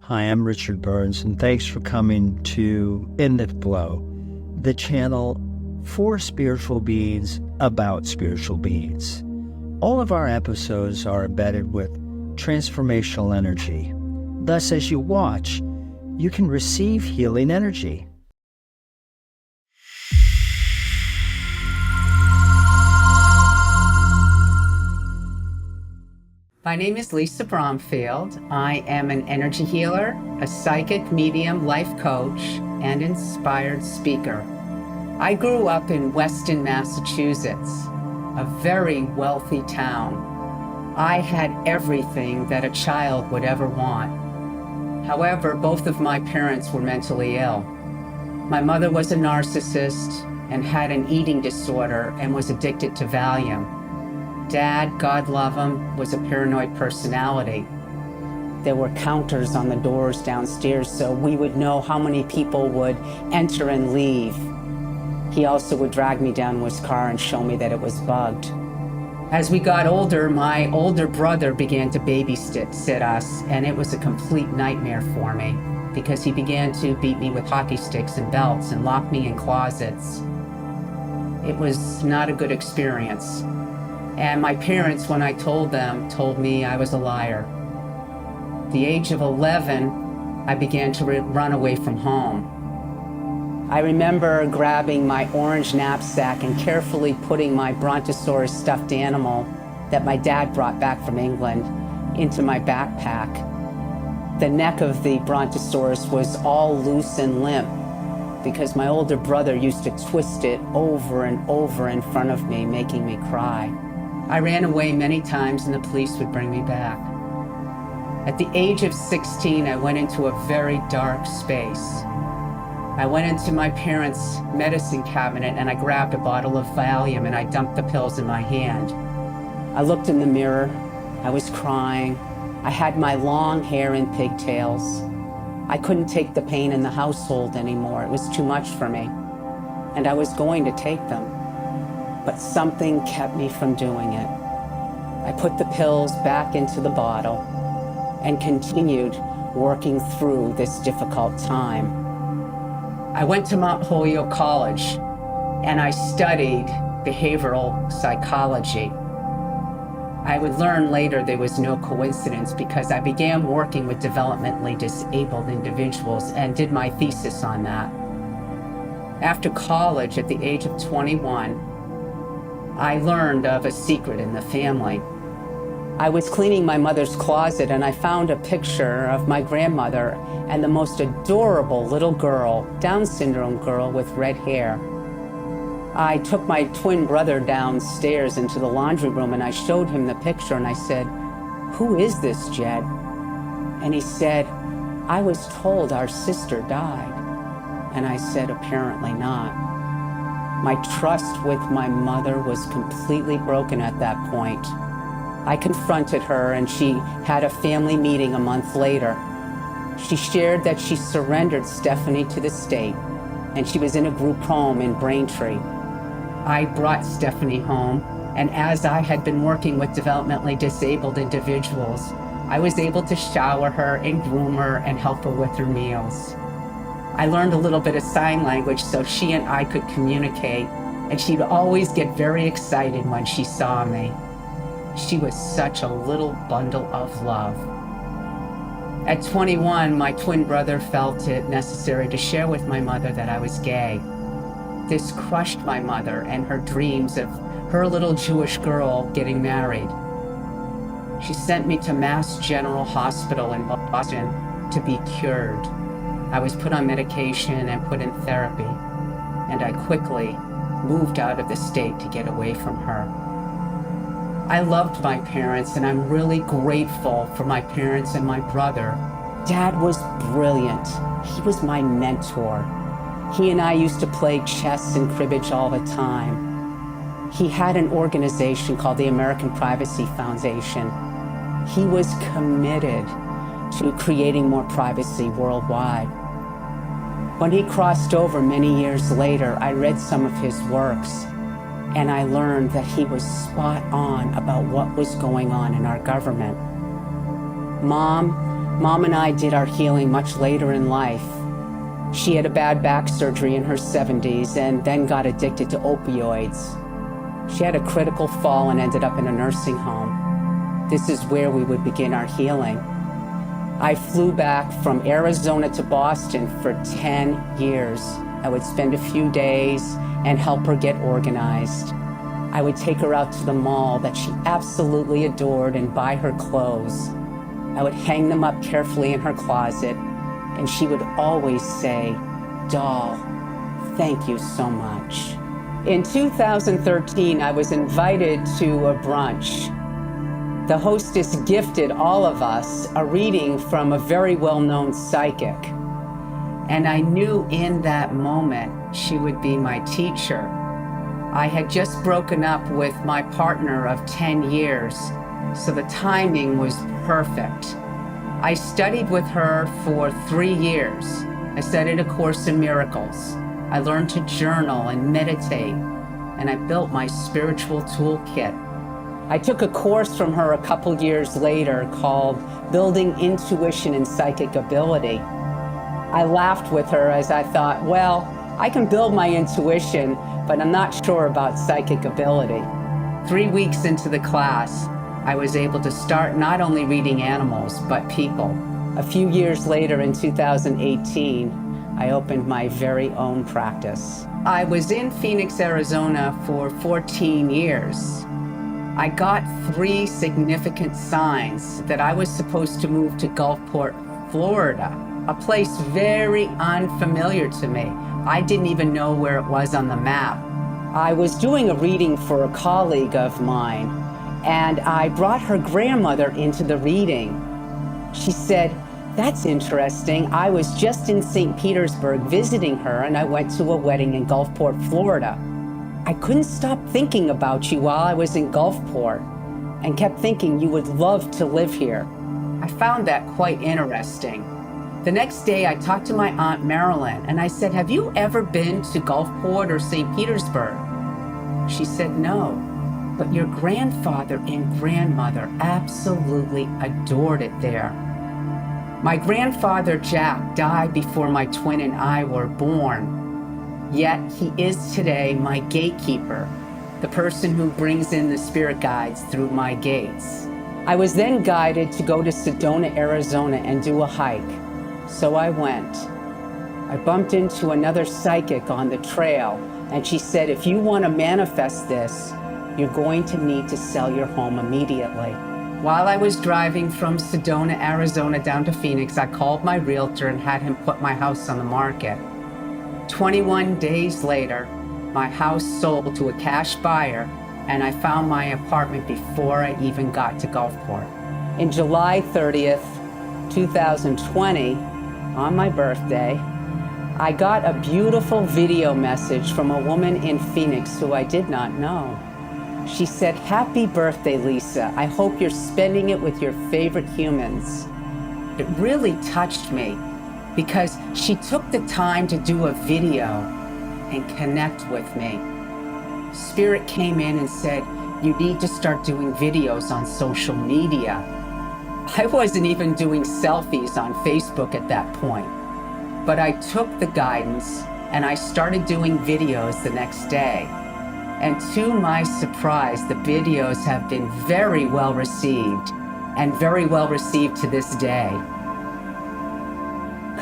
Hi, I'm Richard Burns, and thanks for coming to In the Flow, the channel for spiritual beings about spiritual beings. All of our episodes are embedded with transformational energy. Thus, as you watch, you can receive healing energy. My name is Lisa Bromfield. I am an energy healer, a psychic medium, life coach, and inspired speaker. I grew up in Weston, Massachusetts, a very wealthy town. I had everything that a child would ever want. However, both of my parents were mentally ill. My mother was a narcissist and had an eating disorder and was addicted to Valium. Dad, God love him, was a paranoid personality. There were counters on the doors downstairs so we would know how many people would enter and leave. He also would drag me down to his car and show me that it was bugged. As we got older, my older brother began to babysit us, and it was a complete nightmare for me because he began to beat me with hockey sticks and belts and lock me in closets. It was not a good experience. And my parents, when I told them, told me I was a liar. At the age of 11, I began to run away from home. I remember grabbing my orange knapsack and carefully putting my brontosaurus stuffed animal that my dad brought back from England into my backpack. The neck of the brontosaurus was all loose and limp because my older brother used to twist it over and over in front of me, making me cry. I ran away many times and the police would bring me back. At the age of 16, I went into a very dark space. I went into my parents' medicine cabinet and I grabbed a bottle of Valium and I dumped the pills in my hand. I looked in the mirror. I was crying. I had my long hair in pigtails. I couldn't take the pain in the household anymore. It was too much for me. And I was going to take them. But something kept me from doing it. I put the pills back into the bottle and continued working through this difficult time. I went to Mount Holyoke College and I studied behavioral psychology. I would learn later there was no coincidence because I began working with developmentally disabled individuals and did my thesis on that. After college, at the age of 21, I learned of a secret in the family. I was cleaning my mother's closet and I found a picture of my grandmother and the most adorable little girl, Down syndrome girl with red hair. I took my twin brother downstairs into the laundry room and I showed him the picture and I said, "Who is this, Jed?" And he said, "I was told our sister died." And I said, "Apparently not." My trust with my mother was completely broken at that point. I confronted her and she had a family meeting a month later. She shared that she surrendered Stephanie to the state and she was in a group home in Braintree. I brought Stephanie home, and as I had been working with developmentally disabled individuals, I was able to shower her and groom her and help her with her meals. I learned a little bit of sign language so she and I could communicate, and she'd always get very excited when she saw me. She was such a little bundle of love. At 21, my twin brother felt it necessary to share with my mother that I was gay. This crushed my mother and her dreams of her little Jewish girl getting married. She sent me to Mass General Hospital in Boston to be cured. I was put on medication and put in therapy, and I quickly moved out of the state to get away from her. I loved my parents, and I'm really grateful for my parents and my brother. Dad was brilliant. He was my mentor. He and I used to play chess and cribbage all the time. He had an organization called the American Privacy Foundation. He was committed to creating more privacy worldwide. When he crossed over many years later, I read some of his works, and I learned that he was spot on about what was going on in our government. Mom Mom and I did our healing much later in life. She had a bad back surgery in her 70s and then got addicted to opioids. She had a critical fall and ended up in a nursing home. This is where we would begin our healing. I flew back from Arizona to Boston for 10 years. I would spend a few days and help her get organized. I would take her out to the mall that she absolutely adored and buy her clothes. I would hang them up carefully in her closet, and she would always say, "Doll, thank you so much." In 2013, I was invited to a brunch. The hostess gifted all of us a reading from a very well-known psychic. And I knew in that moment she would be my teacher. I had just broken up with my partner of 10 years, so the timing was perfect. I studied with her for 3 years. I studied A Course in Miracles. I learned to journal and meditate, and I built my spiritual toolkit. I took a course from her a couple years later called Building Intuition and Psychic Ability. I laughed with her as I thought, well, I can build my intuition, but I'm not sure about psychic ability. 3 weeks into the class, I was able to start not only reading animals, but people. A few years later in 2018, I opened my very own practice. I was in Phoenix, Arizona for 14 years. I got 3 significant signs that I was supposed to move to Gulfport, Florida, a place very unfamiliar to me. I didn't even know where it was on the map. I was doing a reading for a colleague of mine, and I brought her grandmother into the reading. She said, "That's interesting. I was just in St. Petersburg visiting her, and I went to a wedding in Gulfport, Florida. I couldn't stop thinking about you while I was in Gulfport and kept thinking you would love to live here." I found that quite interesting. The next day, I talked to my Aunt Marilyn, and I said, "Have you ever been to Gulfport or St. Petersburg?" She said, "No, but your grandfather and grandmother absolutely adored it there." My grandfather, Jack, died before my twin and I were born. Yet he is today my gatekeeper, the person who brings in the spirit guides through my gates. I was then guided to go to Sedona, Arizona and do a hike. So I went. I bumped into another psychic on the trail, and she said, "If you want to manifest this, you're going to need to sell your home immediately." While I was driving from Sedona, Arizona down to Phoenix, I called my realtor and had him put my house on the market. 21 days later, my house sold to a cash buyer, and I found my apartment before I even got to Gulfport. In July 30th, 2020, on my birthday, I got a beautiful video message from a woman in Phoenix who I did not know. She said, "Happy birthday, Lisa. I hope you're spending it with your favorite humans." It really touched me because she took the time to do a video and connect with me. Spirit came in and said, "You need to start doing videos on social media." I wasn't even doing selfies on Facebook at that point, but I took the guidance and I started doing videos the next day. And to my surprise, the videos have been very well received and very well received to this day.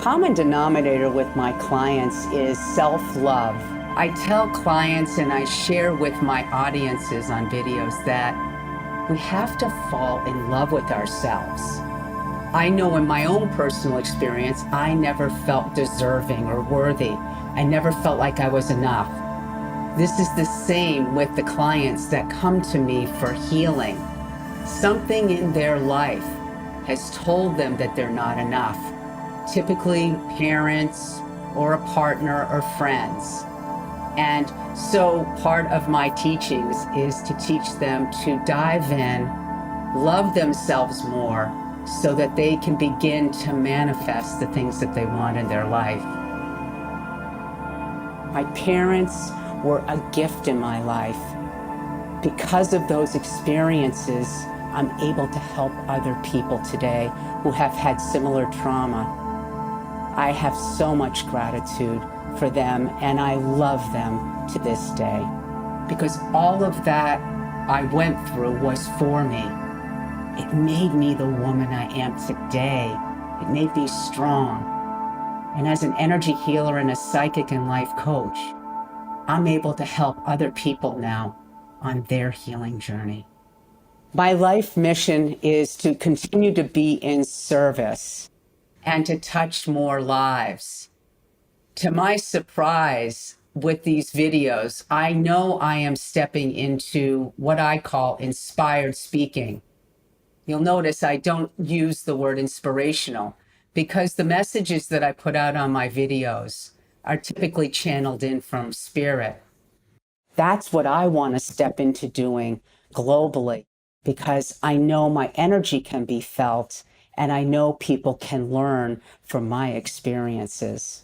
Common denominator with my clients is self-love. I tell clients and I share with my audiences on videos that we have to fall in love with ourselves. I know in my own personal experience, I never felt deserving or worthy. I never felt like I was enough. This is the same with the clients that come to me for healing. Something in their life has told them that they're not enough. Typically parents or a partner or friends. And so part of my teachings is to teach them to dive in, love themselves more so that they can begin to manifest the things that they want in their life. My parents were a gift in my life. Because of those experiences, I'm able to help other people today who have had similar trauma. I have so much gratitude for them, and I love them to this day, because all of that I went through was for me. It made me the woman I am today. It made me strong. And as an energy healer and a psychic and life coach, I'm able to help other people now on their healing journey. My life mission is to continue to be in service and to touch more lives. To my surprise, with these videos, I know I am stepping into what I call inspired speaking. You'll notice I don't use the word inspirational, because the messages that I put out on my videos are typically channeled in from spirit. That's what I want to step into doing globally, because I know my energy can be felt and I know people can learn from my experiences.